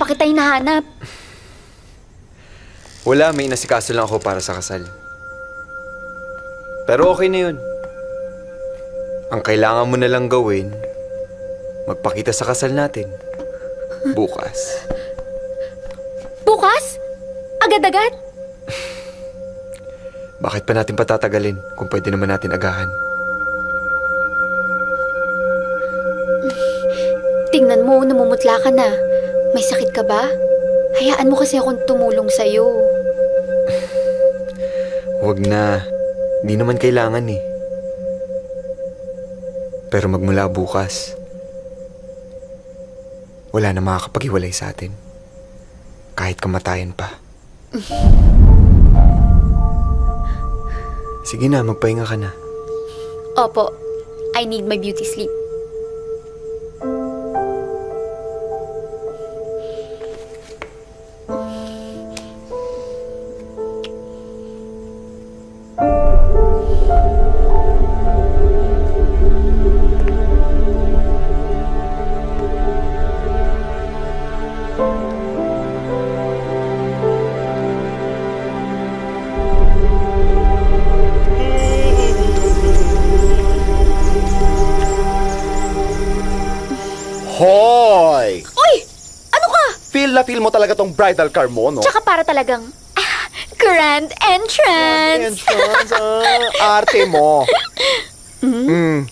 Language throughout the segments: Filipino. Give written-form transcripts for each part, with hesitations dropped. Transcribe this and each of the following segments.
pa kita hinahanap. Wala, may inasikaso lang ako para sa kasal. Pero okay na yun. Ang kailangan mo na lang gawin, magpakita sa kasal natin. Bukas. Bukas? Agad-agad? Bakit pa natin patatagalin kung pwede naman natin agahan? Tingnan mo, namumutla ka na. May sakit ka ba? Hayaan mo kasi akong tumulong sa'yo. Huwag na. Di naman kailangan eh. Pero magmula bukas, wala na makakapaghiwalay sa atin. Kahit kamatayan pa. Sige na, magpahinga ka na. Opo, I need my beauty sleep. Hoy! Uy! Ano ka? Feel na feel mo talaga tong bridal car mo, no? Tsaka para talagang grand entrance. Entrance, arte mo.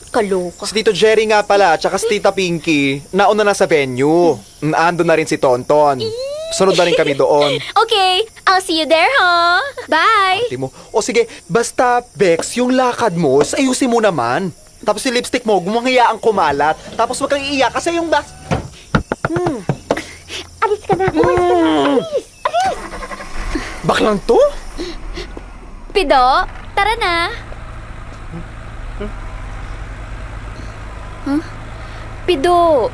Kaloka. Si Tito Jerry nga pala, tsaka si Tita Pinky, nauna na sa venue. Ando na rin si Tonton. Sunod na rin kami doon. Okay, I'll see you there, huh? Bye! Arte mo. O sige, basta, Bex, yung lakad mo, ayusin mo naman. Tapos yung lipstick mo, gumangaya ang kumalat. Tapos wag kang iiyak kasi yung Alis ka na, umalis ka na, alis! Baklang to? Pido, tara na. Pido,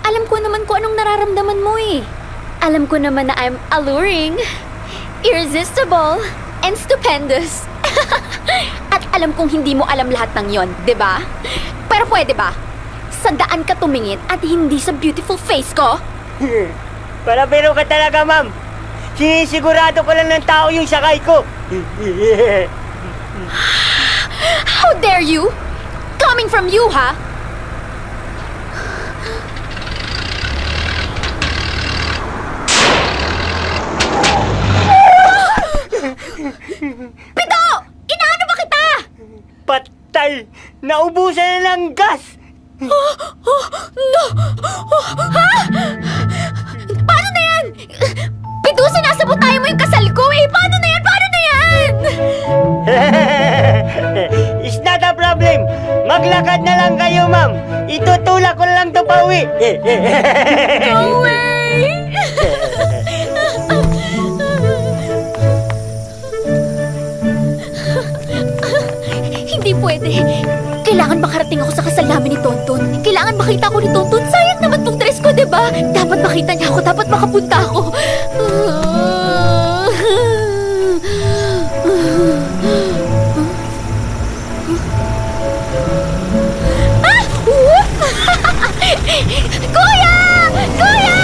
alam ko naman kung anong nararamdaman mo eh. Alam ko naman na I'm alluring, irresistible, and stupendous. At alam kong hindi mo alam lahat ng yon, di ba? Pero pwede ba? Sa daan ka tumingin at hindi sa beautiful face ko? Palabiro ka talaga, ma'am. Sinisigurado ko lang ng tao yung sakay ko. How dare you? Coming from you, ha? Pito! Inaano ba kita? Patay! Naubusan na ng gas! No! Ha? Paano na yan? Pito, sinasabotahe mo yung kasal ko eh! Paano na yan? Paano na yan? It's not a problem. Maglakad na lang kayo, ma'am. Itutulak ko lang to pauwi. No way! Hindi pwede. Kailangan makarating ako sa kasal namin ni Tonton. Kailangan makita ko ni Tonton. Sayang naman tong dress ko, diba? Dapat makita niya ako. Dapat makapunta ako. Ah! Whoop! Kuya! Kuya!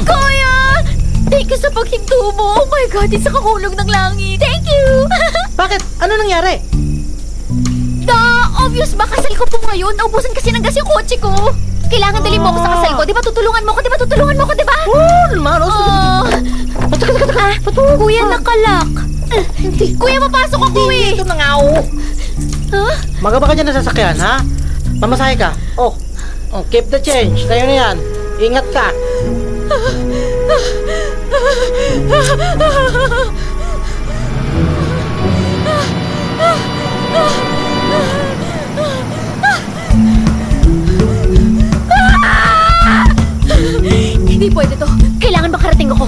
Kuya! Thank you sa paghinto mo. Oh my God, isa kang hulog ng langit. Thank you! Bakit? Ano nangyari? Obvious ba kasal ko po ngayon? Naubusan kasi ng gas yung kotse ko. Kailangan dalhin mo ako sa kasal ko. Di ba tutulungan mo ako? Di ba tutulungan mo ako? Di ba? Oo naman. Kuya, nakalak. Kuya, mapasok ako eh. Ito na nga ako. Huh? Magaba ka dyan na sasakyan, ha? Mamasahe ka. Oh, keep the change. Tayo na yan. Ingat ka. Hindi pwede to. Kailangan makarating ako.